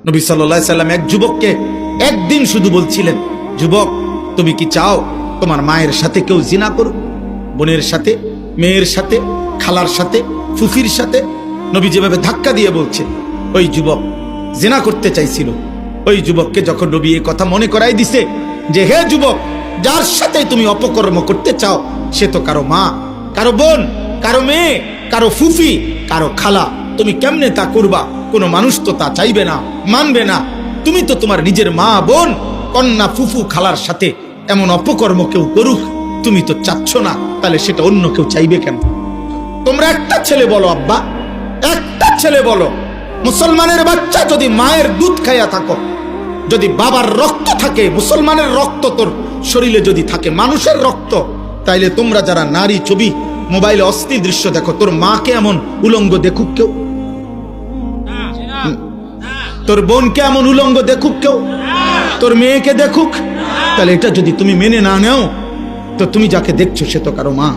নবী সাল্লাল্লাহু আলাইহি সাল্লাম এক যুবককে একদিন শুধু বলছিলেন, যুবক তুমি কি চাও তোমার মায়ের সাথে কেউ জিনা করুক? বোনের সাথে, মেয়ের সাথে, খালার সাথে, ফুফির সাথে। নবী যেভাবে ধাক্কা দিয়ে বলছে, ওই যুবক জিনা করতে চাইছিল। ওই যুবককে যখন নবী এই কথা মনে করাই দিছে যে হে যুবক, যার সাথে তুমি অপকর্ম করতে চাও সে তো কারো মা, কারো বোন, কারো মেয়ে, কারো ফুফি, কারো খালা, তুমি কেমনে তা করবা? কোনো মানুষ তো তা চাইবে না, মানবে না। তুমি তো তোমার নিজের মা, বোন, কন্যা, ফুফু, খালার সাথে এমন অপকর্ম কেউ করুক তুমি তো চাচ্ছ না, তাহলে সেটা অন্য কেউ চাইবে কেন? তোমরা একটা ছেলে বলো আব্বা, একটা ছেলে বলো, মুসলমানের বাচ্চা যদি মায়ের দুধ খাইয়া থাকো, যদি বাবার রক্ত থাকে, মুসলমানের রক্ত তোর শরীরে যদি থাকে, মানুষের রক্ত, তাইলে তোমরা যারা নারী ছবি মোবাইলে অস্থির দৃশ্য দেখো, তোর মাকে এমন উলঙ্গ দেখুক কেউ? তোর বোনকে এমন উলঙ্গ দেখুক কেউ? তোর মেয়েকে দেখুক? তাহলে এটা যদি তুমি মেনে না নেও তো তুমি যাকে দেখছো সে তো কারো মা।